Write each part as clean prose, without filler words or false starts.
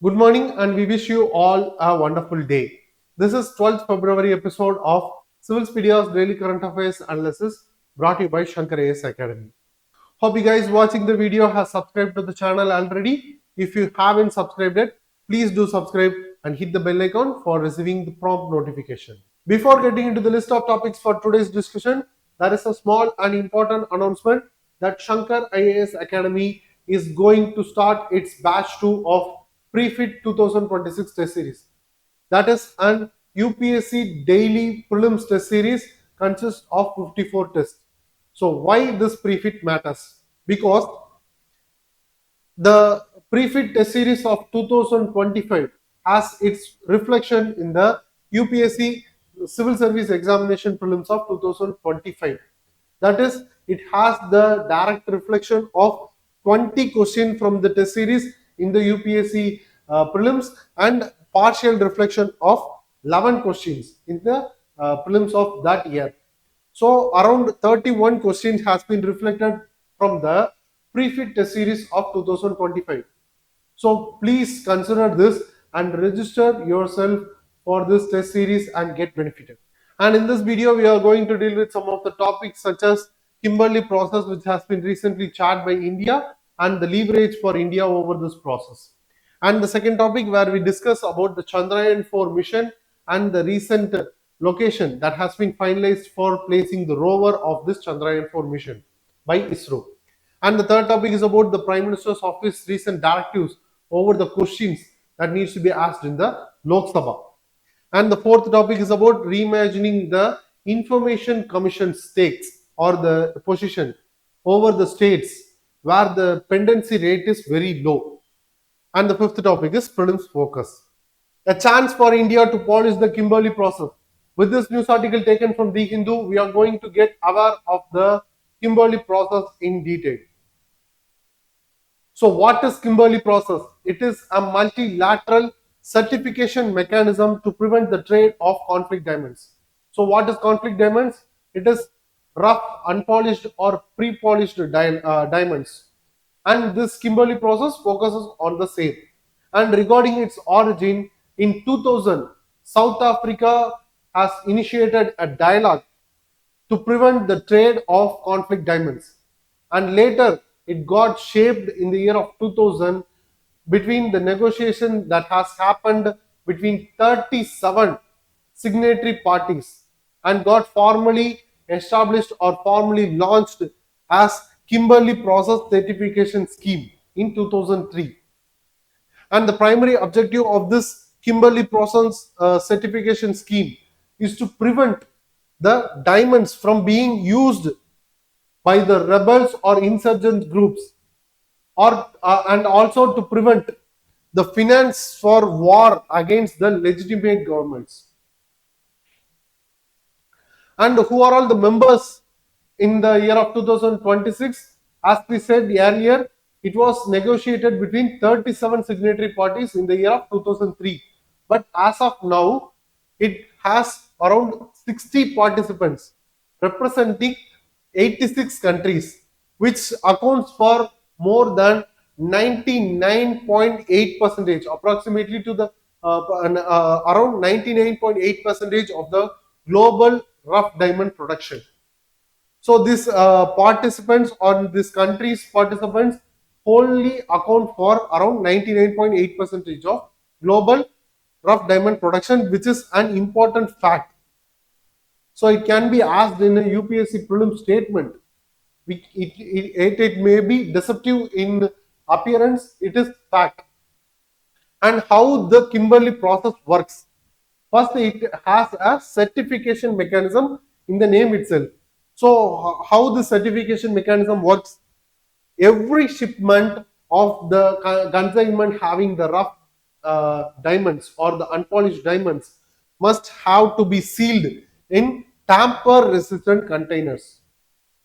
Good morning and we wish you all a wonderful day. This is 12th February episode of Civil Media's Daily Current Affairs Analysis brought to you by Shankar AS Academy. Hope you guys watching the video have subscribed to the channel already. If you haven't subscribed yet, please do subscribe and hit the bell icon for receiving the prompt notification. Before getting into the list of topics for today's discussion, there is a small and important announcement that Shankar IAS Academy is going to start its batch 2 of Prefit 2026 test series. That is an UPSC daily prelims test series consists of 54 tests. So why this prefit matters? Because the prefit test series of 2025 has its reflection in the UPSC Civil Service Examination Prelims of 2025. That is, it has the direct reflection of 20 questions from the test series in the UPSC prelims and partial reflection of 11 questions in the prelims of that year. So around 31 questions has been reflected from the prefit test series of 2025. So please consider this and register yourself for this test series and get benefited. And in this video, we are going to deal with some of the topics such as Kimberley process, which has been recently charted by India, and the leverage for India over this process. And the second topic where we discuss about the Chandrayaan-4 mission and the recent location that has been finalized for placing the rover of this Chandrayaan-4 mission by ISRO. And the third topic is about the Prime Minister's office recent directives over the questions that needs to be asked in the Lok Sabha. And the fourth topic is about reimagining the Information Commission stakes or the position over the states where the pendency rate is very low. And the fifth topic is Prelims Focus. A chance for India to polish the Kimberley process. With this news article taken from The Hindu, we are going to get aware of the Kimberley process in detail. So what is Kimberley process? It is a multilateral certification mechanism to prevent the trade of conflict diamonds. So what is conflict diamonds? It is rough, unpolished or pre-polished diamonds. And this Kimberley process focuses on the same. And regarding its origin, in 2000, South Africa has initiated a dialogue to prevent the trade of conflict diamonds. And later, it got shaped in the year of 2000 between the negotiation that has happened between 37 signatory parties and got formally established or formally launched as Kimberley Process Certification Scheme in 2003. And the primary objective of this Kimberley Process Certification Scheme is to prevent the diamonds from being used by the rebels or insurgent groups, or and also to prevent the finance for war against the legitimate governments. And who are all the members in the year of 2026? As we said earlier, it was negotiated between 37 signatory parties in the year of 2003. But as of now, it has around 60 participants representing 86 countries, which accounts for more than 99.8%, approximately to the around 99.8% of the global rough diamond production. So these participants or this country's participants wholly account for around 99.8% of global rough diamond production, which is an important fact. So it can be asked in a UPSC prelim statement. It may be deceptive in appearance, it is fact. And how the Kimberley process works. First, it has a certification mechanism in the name itself. So how the certification mechanism works? Every shipment of the consignment having the rough diamonds or the unpolished diamonds must have to be sealed in tamper resistant containers,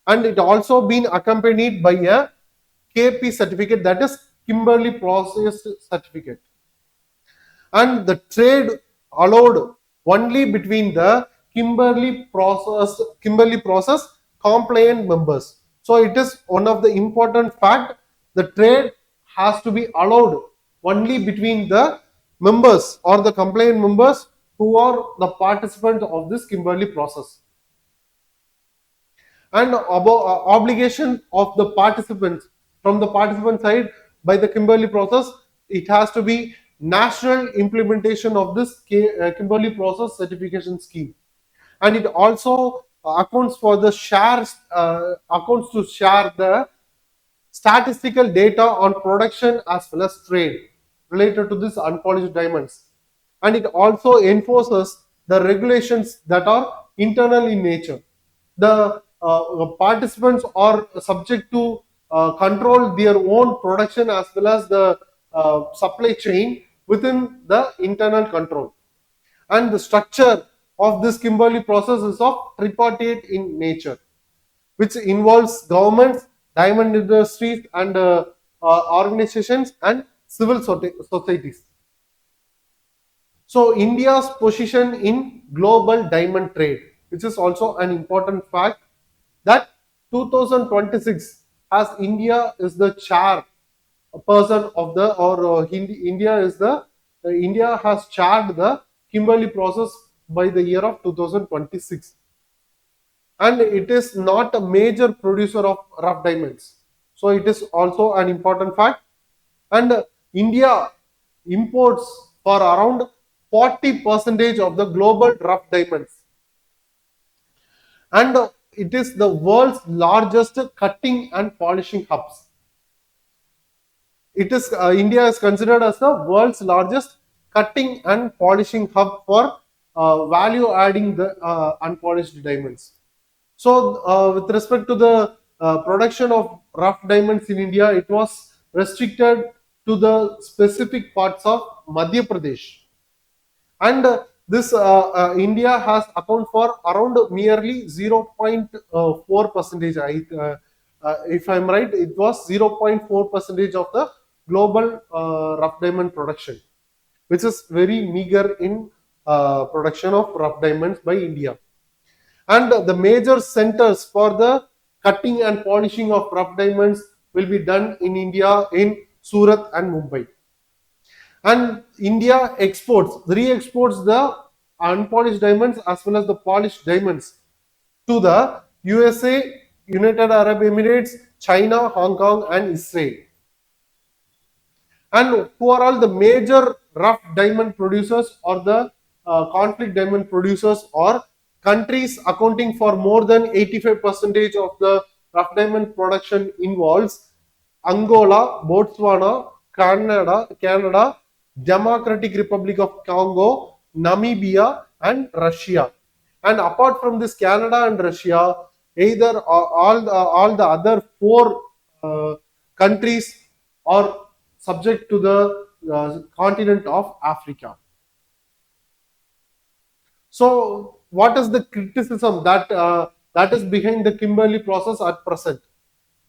and it also been accompanied by a KP certificate, that is Kimberley Process Certificate, and the trade allowed only between the Kimberley process compliant members. So it is one of the important fact, the trade has to be allowed only between the members or the compliant members who are the participant of this Kimberley process. And obligation of the participants from the participant side by the Kimberley process, it has to be national implementation of this Kimberley Process Certification Scheme, and it also accounts for the shares accounts to share the statistical data on production as well as trade related to this unpolished diamonds, and it also enforces the regulations that are internal in nature. The participants are subject to control their own production as well as the supply chain within the internal control. And the structure of this Kimberley process is of tripartite in nature, which involves governments, diamond industries, and organizations and civil societies. So, India's position in global diamond trade, which is also an important fact, that 2026 as India is the chair person of the or India is the India has chaired the Kimberley process by the year of 2026, and it is not a major producer of rough diamonds. So it is also an important fact. And India imports for around 40% of the global rough diamonds, and it is the world's largest cutting and polishing hubs. It is India is considered as the world's largest cutting and polishing hub for value adding the unpolished diamonds. So, with respect to the production of rough diamonds in India, it was restricted to the specific parts of Madhya Pradesh, and this India has account for around merely 0.4 percentage. If I'm right, it was 0.4 percentage of the global rough diamond production, which is very meager in production of rough diamonds by India. And the major centers for the cutting and polishing of rough diamonds will be done in India in Surat and Mumbai. And India re-exports the unpolished diamonds as well as the polished diamonds to the USA, United Arab Emirates, China, Hong Kong, and Israel. And who are all the major rough diamond producers or the conflict diamond producers, or countries accounting for more than 85% of the rough diamond production involves Angola, Botswana, Canada, Democratic Republic of Congo, Namibia, and Russia. And apart from this, Canada and Russia, either all the other four countries are subject to the continent of Africa. So, what is the criticism that is behind the Kimberley process at present?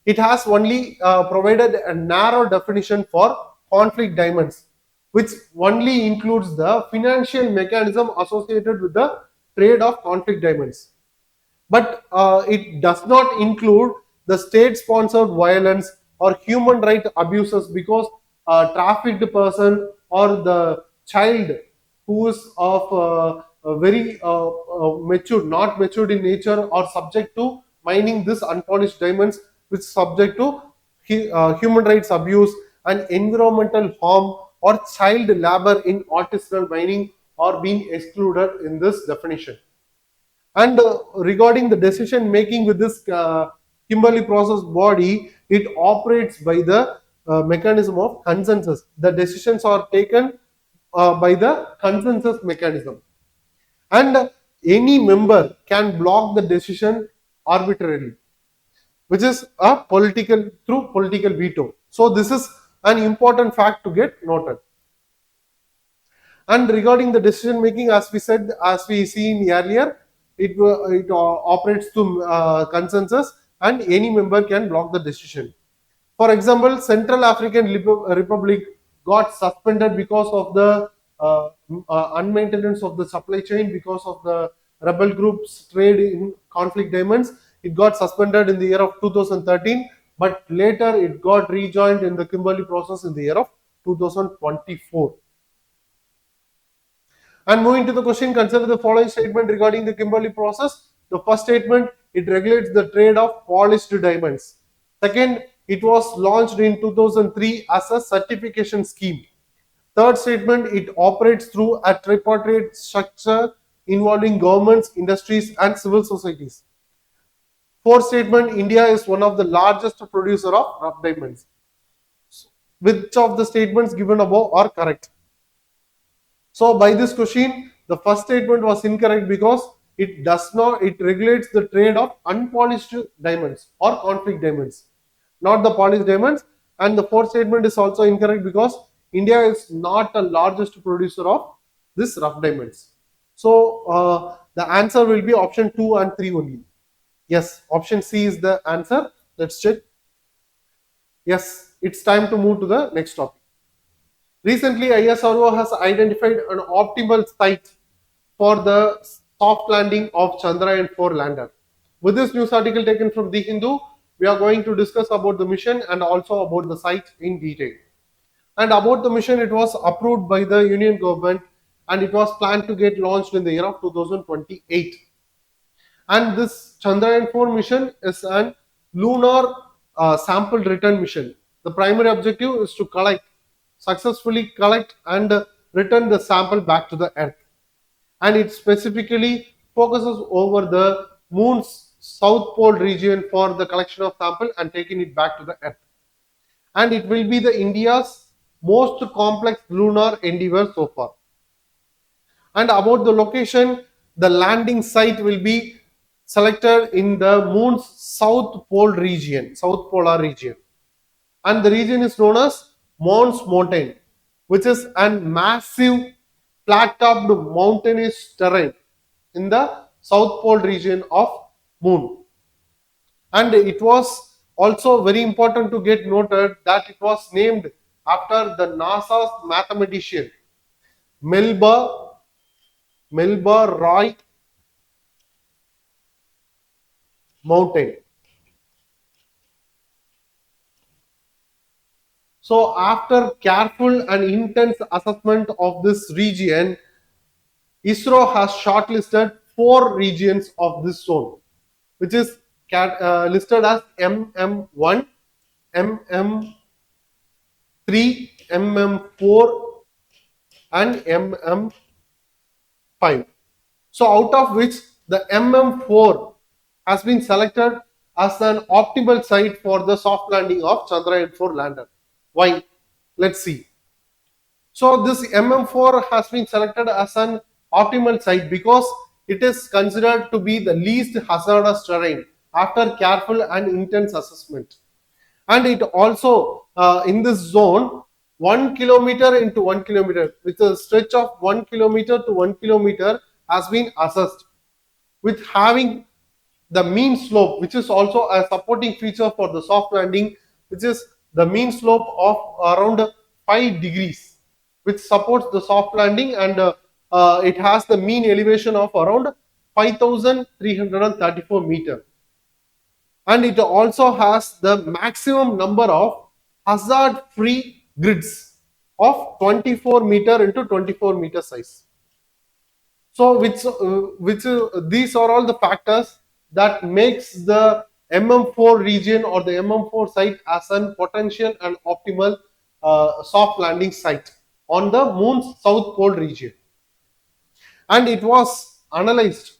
It has only provided a narrow definition for conflict diamonds, which only includes the financial mechanism associated with the trade of conflict diamonds. But it does not include the state-sponsored violence or human right abuses, because a trafficked person or the child who is of very matured, not matured in nature, or subject to mining this unpolished diamonds, which is subject to human rights abuse and environmental harm or child labor in artisanal mining, are being excluded in this definition. And regarding the decision making with this Kimberley process body, it operates by the mechanism of consensus. The decisions are taken by the consensus mechanism, and any member can block the decision arbitrarily, which is a political veto. So this is an important fact to get noted. And regarding the decision making, as we said, as we seen earlier, it operates to consensus, and any member can block the decision. For example, Central African Republic got suspended because of the unmaintenance of the supply chain, because of the rebel groups trade in conflict diamonds. It got suspended in the year of 2013, but later it got rejoined in the Kimberley process in the year of 2024. And moving to the question, consider the following statement regarding the Kimberley process. The first statement, it regulates the trade of polished diamonds. Second, it was launched in 2003 as a certification scheme. Third statement, it operates through a tripartite structure involving governments, industries, and civil societies. Fourth statement, India is one of the largest producer of rough diamonds. Which of the statements given above are correct? So by this question, the first statement was incorrect because it regulates the trade of unpolished diamonds or conflict diamonds, not the polished diamonds. And the fourth statement is also incorrect because India is not the largest producer of this rough diamonds. So the answer will be option 2 and 3 only. Yes, option C is the answer. Let's check. Yes, it's time to move to the next topic. Recently, ISRO has identified an optimal site for the soft landing of Chandrayaan-4 lander. With this news article taken from The Hindu, we are going to discuss about the mission and also about the site in detail. And about the mission, it was approved by the Union government and it was planned to get launched in the year of 2028. And this Chandrayaan-4 mission is an lunar sample return mission. The primary objective is to successfully collect and return the sample back to the Earth. And it specifically focuses over the moon's south pole region for the collection of sample and taking it back to the Earth. And it will be the India's most complex lunar endeavor so far. And about the location, the landing site will be selected in the moon's south polar region. And the region is known as Mons Mountain, which is a massive flat-topped mountainous terrain in the south pole region of moon. And it was also very important to get noted that it was named after the NASA's mathematician Melba Roy Mountain. So after careful and intense assessment of this region, ISRO has shortlisted 4 regions of this zone, which is listed as MM1, MM3, MM4 and MM5. So out of which the MM4 has been selected as an optimal site for the soft landing of Chandrayaan-4 lander. Why? Let's see. So this MM4 has been selected as an optimal site because it is considered to be the least hazardous terrain after careful and intense assessment. And it also in this zone 1 kilometer into 1 kilometer with a stretch of 1 kilometer to 1 kilometer has been assessed with having the mean slope, which is also a supporting feature for the soft landing, which is the mean slope of around 5 degrees, which supports the soft landing, and it has the mean elevation of around 5,334 meter. And it also has the maximum number of hazard-free grids of 24 meter into 24 meter size. So these are all the factors that makes the MM4 region or the MM4 site as a potential and optimal soft landing site on the moon's south pole region. And it was analyzed,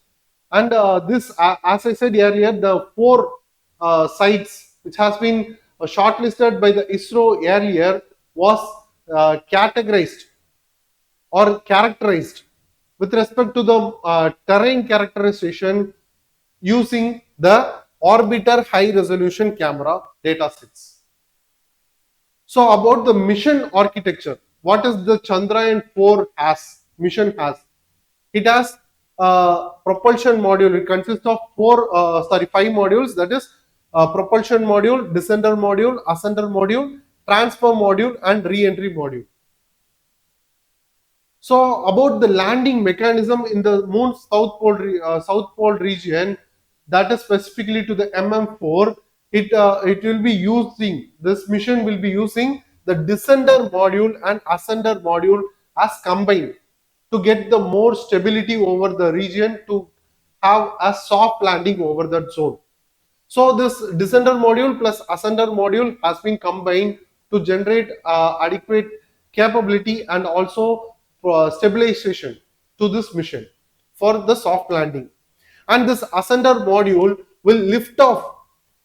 and this as I said earlier, the 4 sites which has been shortlisted by the ISRO earlier was categorized or characterized with respect to the terrain characterization using the orbiter high resolution camera datasets. So about the mission architecture, what is the Chandrayaan-4 mission has? It has propulsion module. It consists of 5 modules, that is propulsion module, descender module, ascender module, transfer module and re-entry module. So about the landing mechanism in the moon's south pole region, that is specifically to the MM4, it will be using, this mission will be using the descender module and ascender module as combined to get the more stability over the region, to have a soft landing over that zone. So this descender module plus ascender module has been combined to generate adequate capability and also stabilization to this mission for the soft landing. And this ascender module will lift off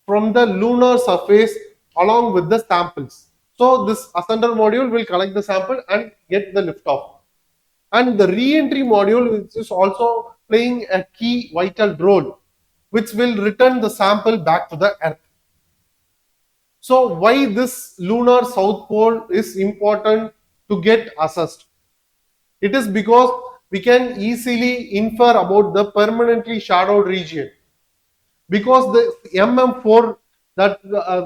from the lunar surface along with the samples. So this ascender module will collect the sample and get the lift off. And the re-entry module, which is also playing a key vital role, which will return the sample back to the earth. So why this lunar south pole is important to get assessed? It is because we can easily infer about the permanently shadowed region, because the MM4 that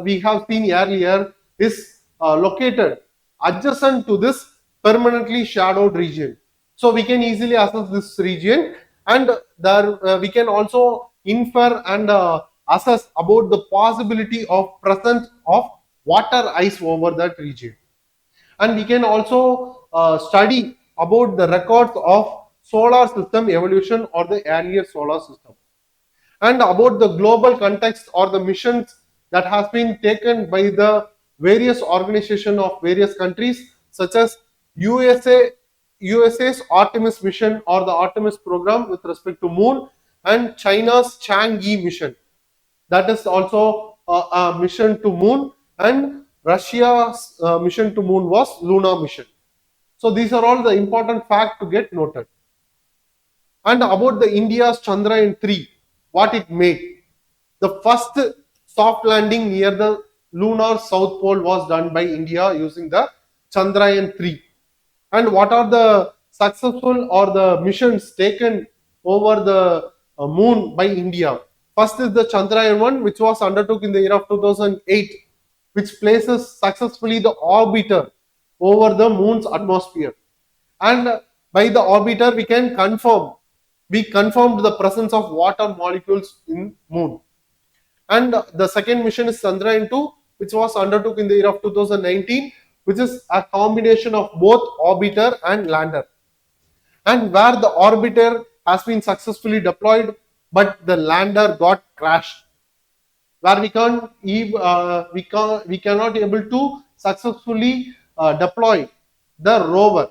we have seen earlier is located adjacent to this permanently shadowed region. So we can easily assess this region, and there we can also infer and assess about the possibility of presence of water ice over that region. And we can also study about the records of solar system evolution or the earlier solar system, and about the global context or the missions that has been taken by the various organizations of various countries, such as USA's Artemis mission or the Artemis program with respect to moon, and China's Chang'e mission, that is also a mission to moon, and Russia's mission to moon was Lunar mission. So these are all the important facts to get noted. And about the India's Chandrayaan-3, what it made. The first soft landing near the lunar south pole was done by India using the Chandrayaan-3. And what are the successful or the missions taken over the moon by India? First is the Chandrayaan-1, which was undertook in the year of 2008, which places successfully the orbiter over the moon's atmosphere. And by the orbiter, we confirmed the presence of water molecules in moon. And the second mission is Chandrayaan-2, which was undertook in the year of 2019, which is a combination of both orbiter and lander, and where the orbiter has been successfully deployed, but the lander got crashed, where we cannot able to successfully deploy the rover.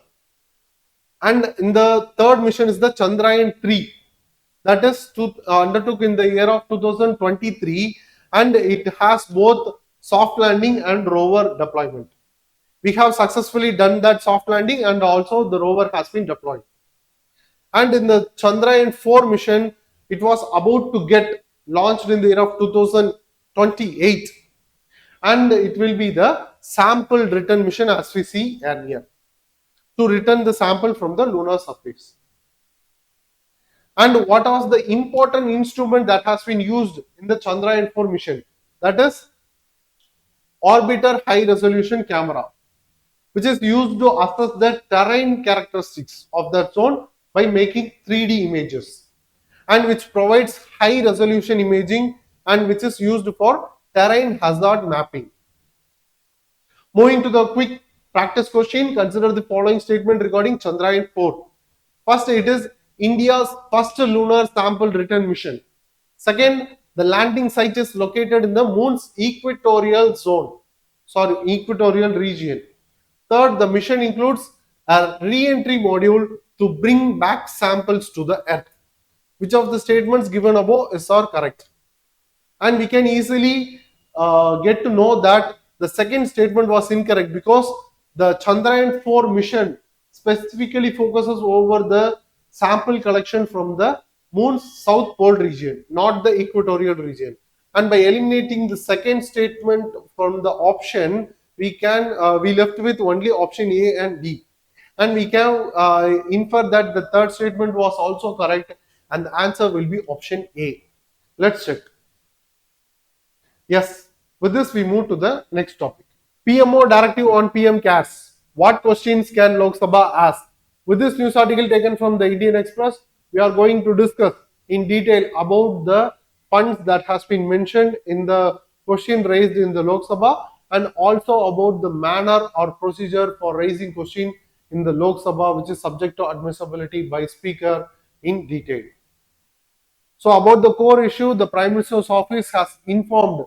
And in the third mission is the Chandrayaan-3, that is undertook in the year of 2023, and it has both soft landing and rover deployment. We have successfully done that soft landing, and also the rover has been deployed. And in the Chandrayaan-4 mission, it was about to get launched in the year of 2028, and it will be the sample return mission, as we see earlier, to return the sample from the lunar surface. And what was the important instrument that has been used in the Chandrayaan-4 mission? That is orbiter high resolution camera, which is used to assess the terrain characteristics of that zone by making 3D images, and which provides high resolution imaging, and which is used for terrain hazard mapping. Moving to the quick practice question, consider the following statement regarding Chandrayaan-4. First, it is India's first lunar sample return mission. Second, the landing site is located in the moon's equatorial region. Third, the mission includes a re-entry module to bring back samples to the earth. Which of the statements given above is or correct? And we can easily get to know that the second statement was incorrect, because the Chandrayaan-4 mission specifically focuses over the sample collection from the moon's south pole region, not the equatorial region. And by eliminating the second statement from the option, we left with only option A and B, and we can infer that the third statement was also correct, and the answer will be option A. Let's check. Yes, with this we move to the next topic. PMO directive on PM cares. What questions can Lok Sabha ask? With this news article taken from the Indian Express, we are going to discuss in detail about the funds that has been mentioned in the question raised in the Lok Sabha, and also about the manner or procedure for raising question in the Lok Sabha, which is subject to admissibility by speaker in detail. So about the core issue, the Prime Minister's office has informed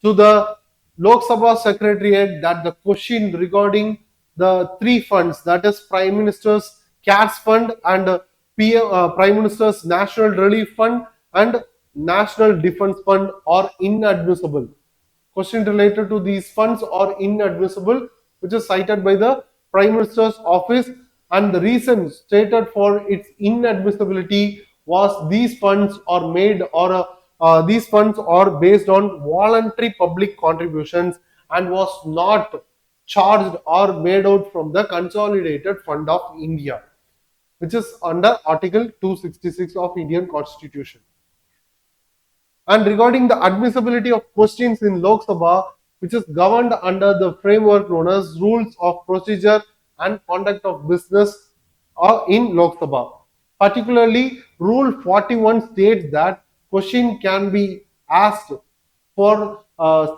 to the Lok Sabha Secretariat that the question regarding the three funds, that is Prime Minister's CARES Fund and Prime Minister's National Relief Fund and National Defence Fund, are inadmissible. Question related to these funds are inadmissible, which is cited by the Prime Minister's office, and the reason stated for its inadmissibility was these funds are made or these funds are based on voluntary public contributions and was not charged or made out from the Consolidated Fund of India, which is under Article 266 of Indian Constitution. And regarding the admissibility of questions in Lok Sabha, which is governed under the framework known as Rules of Procedure and Conduct of Business in Lok Sabha. Particularly, Rule 41 states that question can be asked for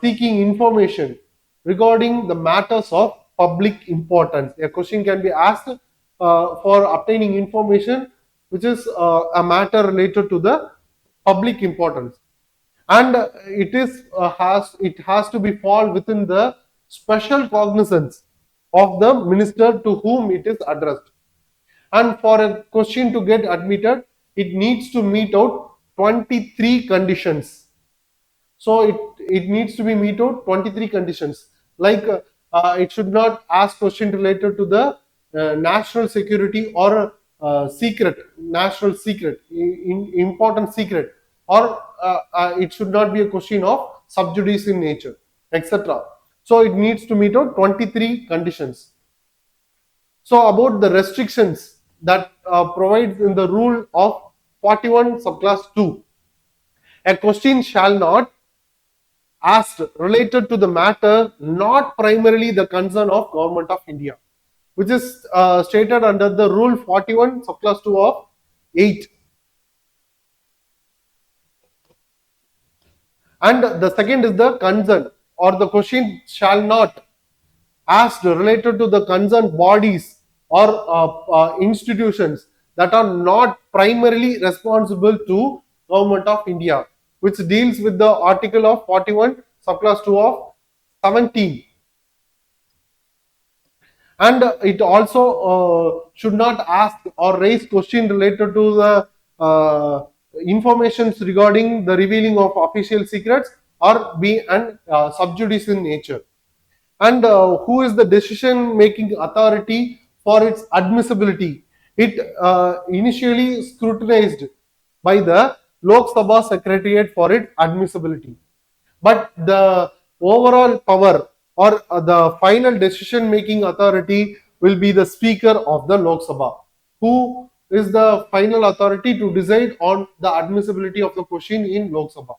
seeking information regarding the matters of public importance. A question can be asked for obtaining information which is a matter related to the public importance, and it has to be fall within the special cognizance of the minister to whom it is addressed. And for a question to get admitted, it needs to meet out 23 conditions. So it needs to be meet out 23 conditions, like it should not ask question related to the national security or secret, national secret, important secret, or it should not be a question of sub judice in nature, etc. So it needs to meet out 23 conditions. So about the restrictions that provides in the rule of 41 subclass 2, a question shall not asked related to the matter not primarily the concern of Government of India, which is stated under the rule 41 subclass 2 of 8. And the second is the concern, or the question shall not asked related to the concerned bodies or institutions that are not primarily responsible to Government of India, which deals with the article of 41 subclass 2 of 17. And it also should not ask or raise question related to the informations regarding the revealing of official secrets or be an sub judice in nature. And who is the decision making authority for its admissibility? It initially scrutinized by the Lok Sabha Secretariat for its admissibility, but the overall power or the final decision making authority will be the speaker of the Lok Sabha, who is the final authority to decide on the admissibility of the question in Lok Sabha.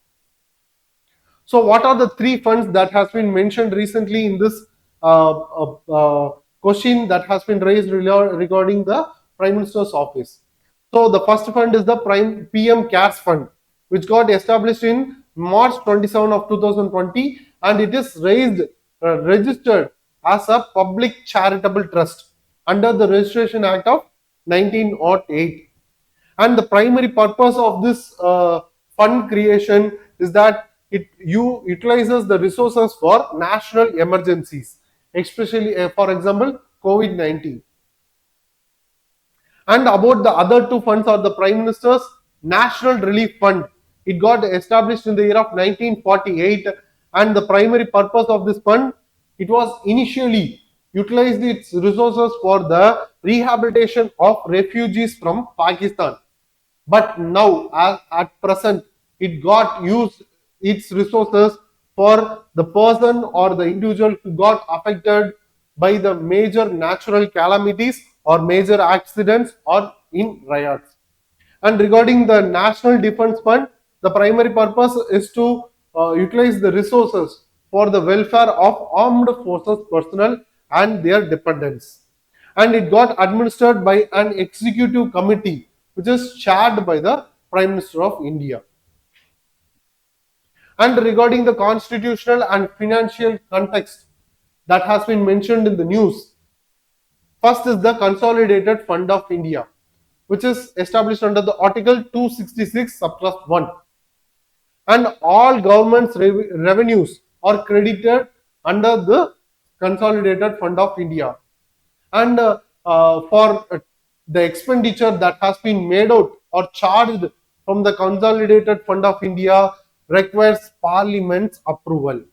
So what are the three funds that has been mentioned recently in this question that has been raised regarding the Prime Minister's office? So the first fund is the PM CARES Fund, which got established in March 27 of 2020, and it is registered as a public charitable trust under the Registration Act of 1908. And the primary purpose of this fund creation is that it utilizes the resources for national emergencies, especially for example COVID-19. And about the other two funds are the Prime Minister's National Relief Fund. It got established in the year of 1948, and the primary purpose of this fund, it was initially utilized its resources for the rehabilitation of refugees from Pakistan. But now, at present, it got used its resources for the person or the individual who got affected by the major natural calamities or major accidents or in riots. And regarding the National Defence Fund, the primary purpose is to utilize the resources for the welfare of armed forces personnel and their dependents. And it got administered by an executive committee which is chaired by the Prime Minister of India. And regarding the constitutional and financial context that has been mentioned in the news, first is the Consolidated Fund of India, which is established under the Article 266 subclass 1, and all government's revenues are credited under the Consolidated Fund of India. And for the expenditure that has been made out or charged from the Consolidated Fund of India requires Parliament's approval.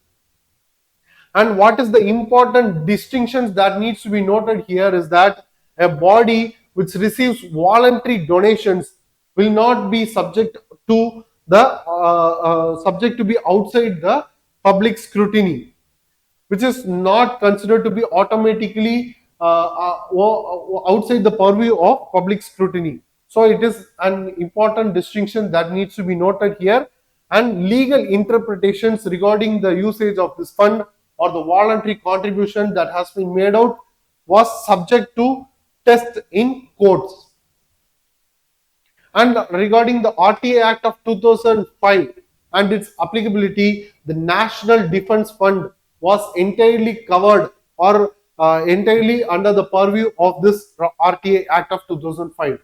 And what is the important distinctions that needs to be noted here is that a body which receives voluntary donations will not be subject to the subject to be outside the public scrutiny, which is not considered to be automatically outside the purview of public scrutiny. So it is an important distinction that needs to be noted here. And legal interpretations regarding the usage of this fund or the voluntary contribution that has been made out was subject to test in courts. And regarding the RTA Act of 2005 and its applicability, the National Defence Fund was entirely covered or entirely under the purview of this RTA Act of 2005.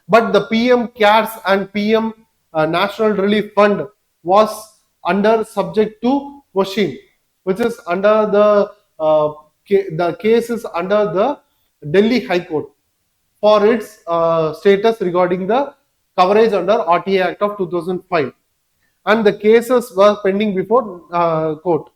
But the PM CARES and PM National Relief Fund was under subject to question, which is under the case is under the Delhi High Court for its status regarding the coverage under RTA Act of 2005, and the cases were pending before court.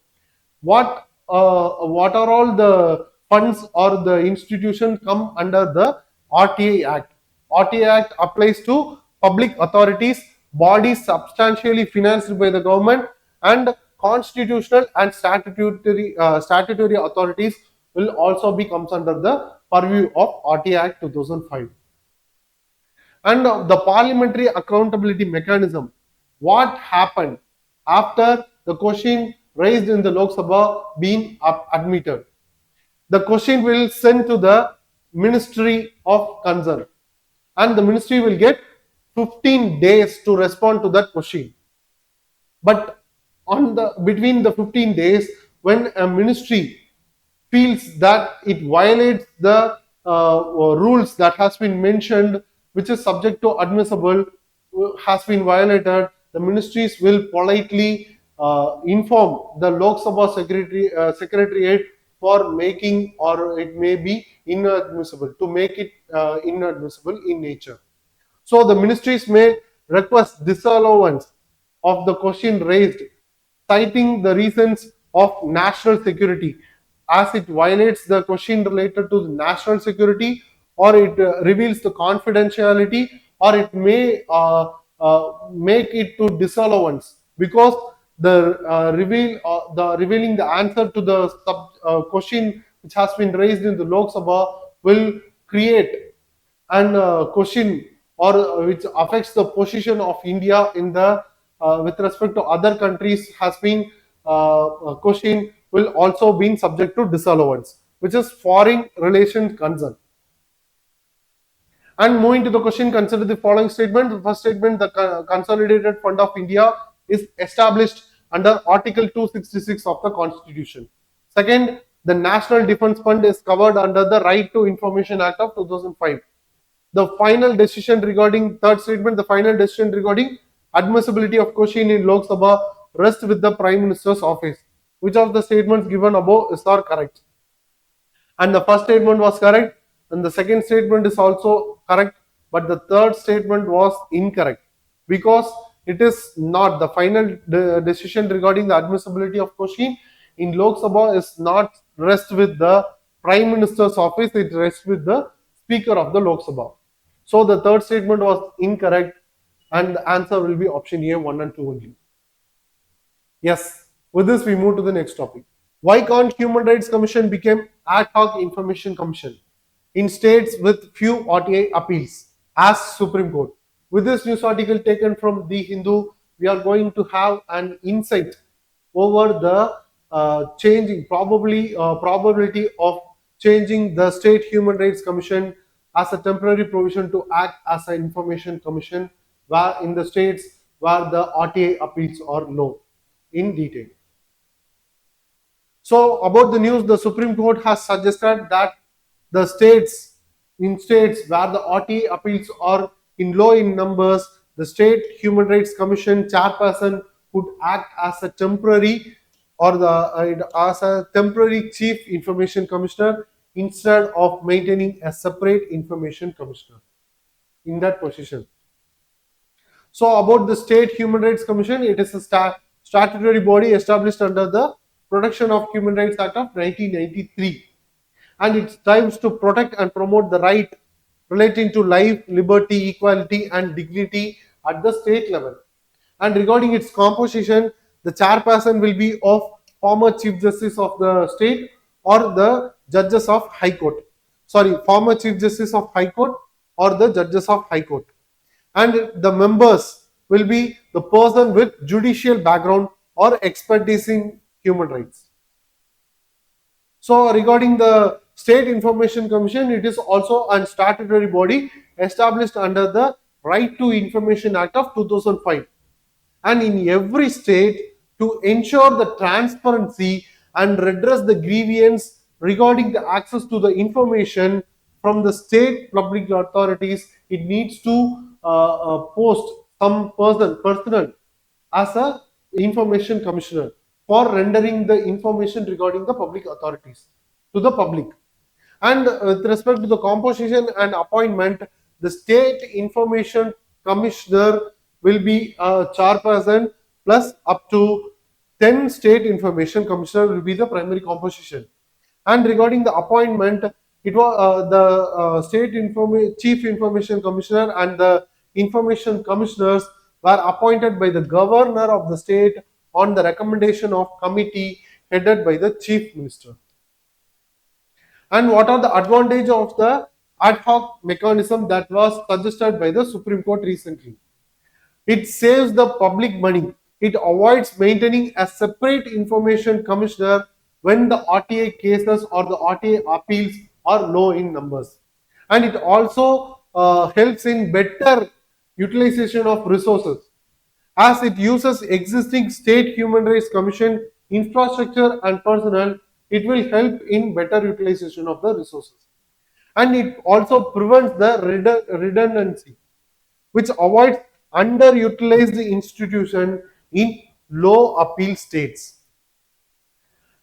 What are all the funds or the institutions come under the RTA Act? RTA Act applies to public authorities, bodies substantially financed by the government, and constitutional and statutory authorities will also be comes under the purview of RTA Act 2005. And the parliamentary accountability mechanism. What happened after the question raised in the Lok Sabha being admitted? The question will send to the Ministry of Concern, and the ministry will get 15 days to respond to that question. But on the between the 15 days, when a ministry feels that it violates the rules that has been mentioned, which is subject to admissible, has been violated, the ministries will politely inform the Lok Sabha secretariat for making, or it may be inadmissible, to make it inadmissible in nature. So the ministries may request disallowance of the question raised, citing the reasons of national security, as it violates the question related to national security, or it reveals the confidentiality, or it may make it to disallowance, because the revealing the answer to the question which has been raised in the Lok Sabha will create an question or which affects the position of India in the with respect to other countries has been question will also be subject to disallowance, which is foreign relations concern. And moving to the question, consider the following statement. The first statement: the Consolidated Fund of India is established under Article 266 of the Constitution. Second, the National Defence Fund is covered under the Right to Information Act of 2005. The final decision regarding third statement, the final decision regarding admissibility of question in Lok Sabha rests with the Prime Minister's office. Which of the statements given above is not correct? And the first statement was correct, and the second statement is also correct, but the third statement was incorrect, because it is not the final decision regarding the admissibility of question in Lok Sabha is not rest with the Prime Minister's office, it rests with the Speaker of the Lok Sabha. So the third statement was incorrect, and the answer will be option A, 1 and 2 only. Yes, with this we move to the next topic. Why can't Human Rights Commission become ad hoc information commission in states with few RTI appeals as Supreme Court? With this news article taken from The Hindu, we are going to have an insight over the changing probability of changing the State Human Rights Commission as a temporary provision to act as an information commission where in the states where the RTI appeals are low. in detail. So about the news, the Supreme Court has suggested that the states where the RTA appeals are in low in numbers, the State Human Rights Commission chairperson could act as a temporary as a temporary chief information commissioner instead of maintaining a separate information commissioner in that position. So about the State Human Rights Commission, it is a statutory body established under the Protection of Human Rights Act of 1993, and it strives to protect and promote the right relating to life, liberty, equality and dignity at the state level. And regarding its composition, the chairperson will be of former Chief Justice of the state or the judges of High Court. Sorry, former Chief Justice of High Court or the judges of High Court. And the members will be the person with judicial background or expertise in human rights. So regarding the State Information Commission, it is also a statutory body established under the Right to Information Act of 2005. And in every state, to ensure the transparency and redress the grievance regarding the access to the information from the state public authorities, it needs to post some personnel as a information commissioner for rendering the information regarding the public authorities to the public. And with respect to the composition and appointment, the State Information Commissioner will be a chairperson plus up to 10 State Information Commissioner will be the primary composition. And regarding the appointment, it was the Chief Information Commissioner and the Information Commissioners were appointed by the Governor of the state on the recommendation of committee headed by the Chief Minister. And what are the advantages of the ad hoc mechanism that was suggested by the Supreme Court recently? It saves the public money. It avoids maintaining a separate information commissioner when the RTA cases or the RTA appeals are low in numbers. And it also helps in better utilization of resources, as it uses existing State Human Rights Commission infrastructure and personnel. It will help in better utilization of the resources. And it also prevents the redundancy, which avoids underutilized institution in low appeal states.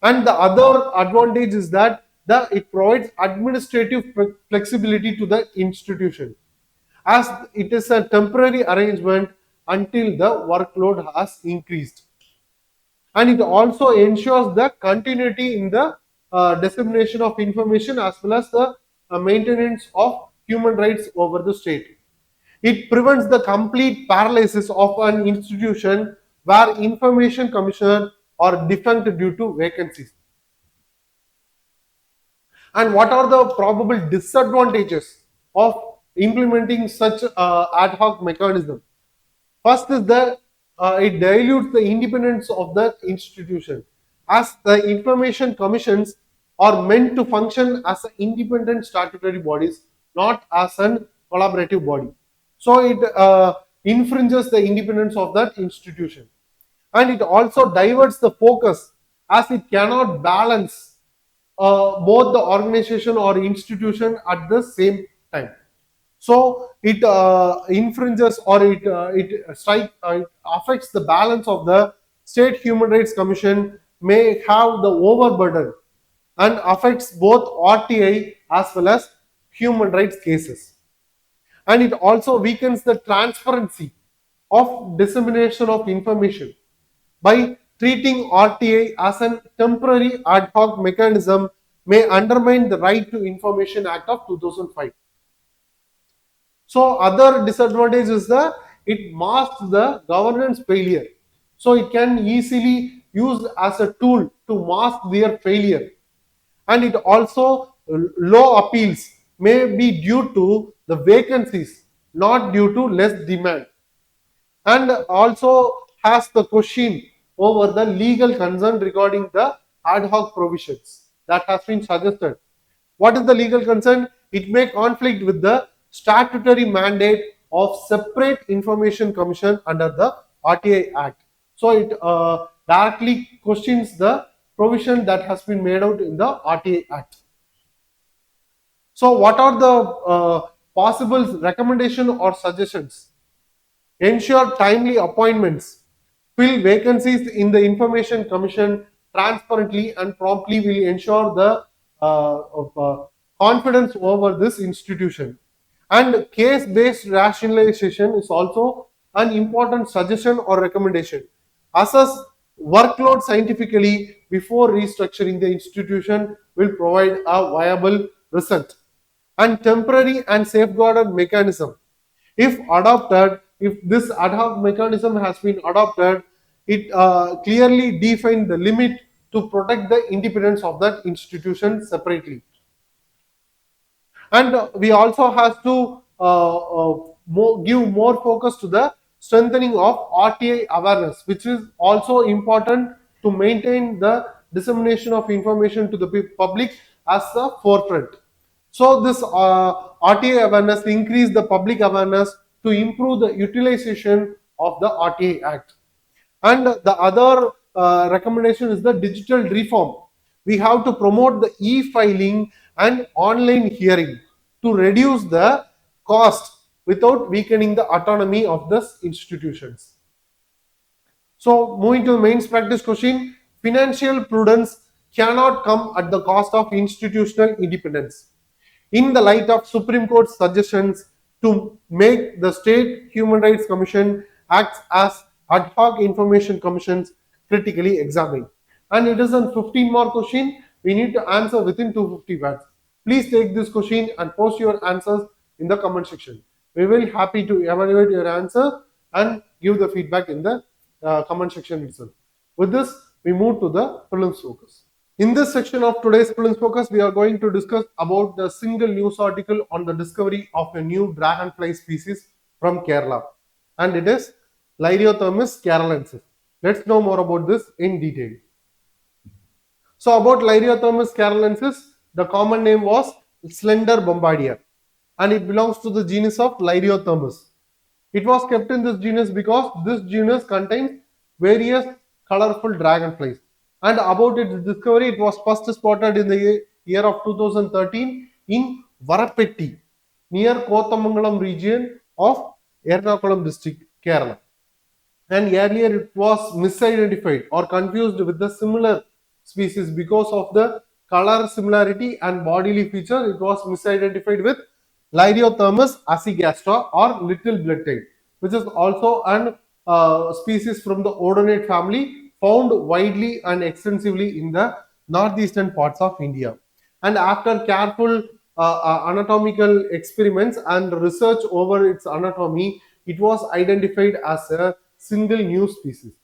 And the other advantage is that it provides administrative flexibility to the institution, as it is a temporary arrangement until the workload has increased. And it also ensures the continuity in the dissemination of information as well as the maintenance of human rights over the state. It prevents the complete paralysis of an institution where information commissioner are defunct due to vacancies. And what are the probable disadvantages of implementing such ad hoc mechanism? First is that it dilutes the independence of the institution, as the information commissions are meant to function as independent statutory bodies, not as a collaborative body. So it infringes the independence of that institution. And it also diverts the focus, as it cannot balance both the organization or institution at the same time. So it infringes or it affects the balance of the State Human Rights Commission, may have the overburden and affects both RTI as well as human rights cases. And it also weakens the transparency of dissemination of information by treating RTI as a temporary ad hoc mechanism may undermine the Right to Information Act of 2005. So other disadvantage is that it masks the governance failure. So it can easily use as a tool to mask their failure. And it also low appeals may be due to the vacancies, not due to less demand. And also has the question over the legal concern regarding the ad hoc provisions that has been suggested. What is the legal concern? It may conflict with the statutory mandate of separate information commission under the RTI Act. So it directly questions the provision that has been made out in the RTI Act. So what are the possible recommendation or suggestions? Ensure timely appointments, fill vacancies in the Information Commission transparently and promptly will ensure the confidence over this institution. And case-based rationalization is also an important suggestion or recommendation. Assess workload scientifically before restructuring the institution will provide a viable result. And temporary and safeguarded mechanism, if adopted, if this ad hoc mechanism has been adopted, it clearly defines the limit to protect the independence of that institution separately. And we also have to give more focus to the strengthening of RTI awareness, which is also important to maintain the dissemination of information to the public as the forefront. So this RTI awareness increase the public awareness to improve the utilization of the RTI Act. And the other recommendation is the digital reform. We have to promote the e-filing and online hearing to reduce the cost without weakening the autonomy of these institutions. So moving to the mains practice question, financial prudence cannot come at the cost of institutional independence. In the light of Supreme Court's suggestions to make the State Human Rights Commission acts as ad hoc information commissions critically examined. And it is a 15 mark question. We need to answer within 250 words. Please take this question and post your answers in the comment section. We will be happy to evaluate your answer and give the feedback in the comment section itself. With this, we move to the Prelims Focus. In this section of today's Prelims Focus, we are going to discuss about the single news article on the discovery of a new dragonfly species from Kerala, and it is Lyriothemis keralensis. Let's know more about this in detail. So about Lyriothemis keralensis, the common name was Slender Bombardier, and it belongs to the genus of Lyriothemis. It was kept in this genus because this genus contains various colorful dragonflies. And about its discovery, it was first spotted in the year of 2013 in Varapetti, near Kothamangalam region of Ernakulam district, Kerala. And earlier it was misidentified or confused with the similar species because of the color similarity and bodily feature. It was misidentified with Lyriothemis acigastra or little blood-tailed, which is also an species from the odonate family found widely and extensively in the northeastern parts of India. And after careful anatomical experiments and research over its anatomy, it was identified as a single new species.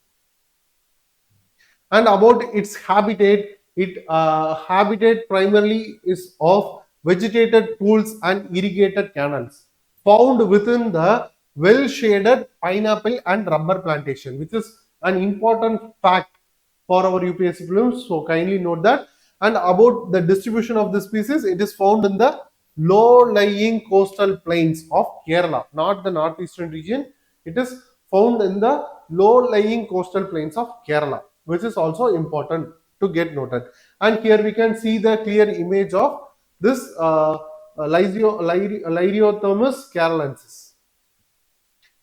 And about its habitat, it habitat primarily is of vegetated pools and irrigated canals found within the well-shaded pineapple and rubber plantation, which is an important fact for our UPSC prelims. So kindly note that. And about the distribution of the species, it is found in the low-lying coastal plains of Kerala, not the northeastern region. It is found in the low-lying coastal plains of Kerala, which is also important to get noted. And here we can see the clear image of this Lyriothemis keralensis.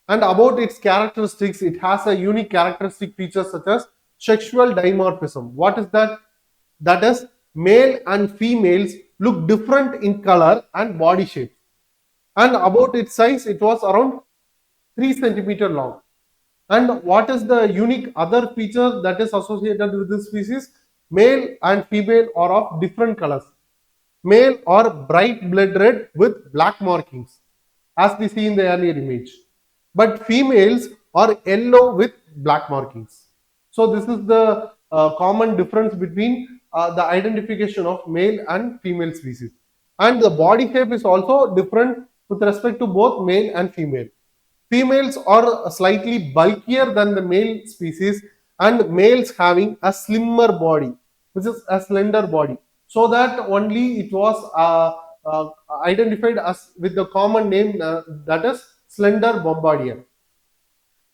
And about its characteristics, it has a unique characteristic feature such as sexual dimorphism. What is that? That is, male and females look different in color and body shape. And about its size, it was around 3 centimeter long. And what is the unique other feature that is associated with this species? Male and female are of different colors. Male are bright blood red with black markings, as we see in the earlier image. But females are yellow with black markings. So this is the common difference between the identification of male and female species. And the body shape is also different with respect to both male and female. Females are slightly bulkier than the male species, and males having a slimmer body, which is a slender body. So that only it was identified as with the common name that is Slender Bombardier.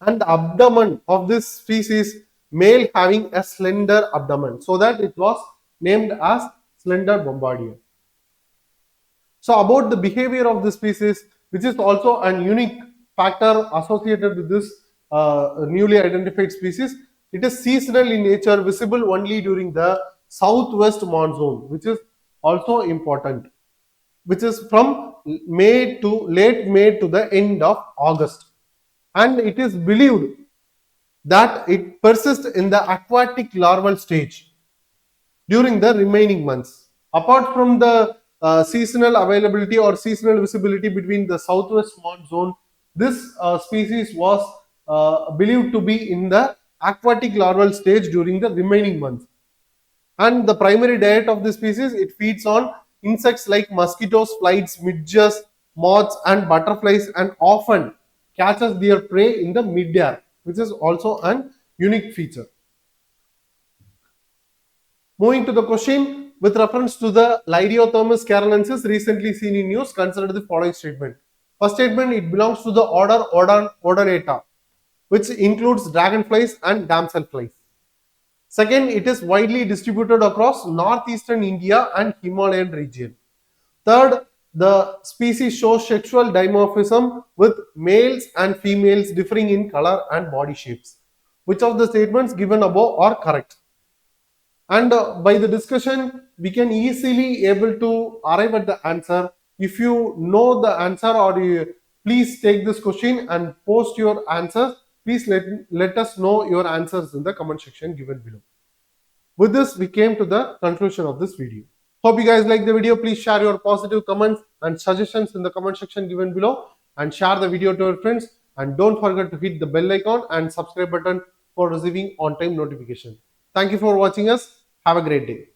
And the abdomen of this species male having a slender abdomen, so that it was named as Slender Bombardier. So about the behavior of the species, which is also an unique factor associated with this newly identified species, it is seasonal in nature, visible only during the southwest monsoon, which is also important, which is from late May to the end of August. And it is believed that it persists in the aquatic larval stage during the remaining months. Apart from the seasonal availability or seasonal visibility between the southwest monsoon, this species was believed to be in the aquatic larval stage during the remaining months. And the primary diet of this species, it feeds on insects like mosquitoes, flies, midges, moths and butterflies, and often catches their prey in the mid-air, which is also an unique feature. Moving to the question, with reference to the Lyriothemis Keralensis recently seen in news, consider the following statement. First statement, it belongs to the order Odonata, which includes dragonflies and damselflies. Second, it is widely distributed across northeastern India and Himalayan region. Third, the species shows sexual dimorphism with males and females differing in color and body shapes. Which of the statements given above are correct? And by the discussion, we can easily able to arrive at the answer. If you know the answer, or please take this question and post your answers. Please let us know your answers in the comment section given below. With this, we came to the conclusion of this video. Hope you guys like the video. Please share your positive comments and suggestions in the comment section given below, and share the video to your friends. And don't forget to hit the bell icon and subscribe button for receiving on-time notification. Thank you for watching us. Have a great day.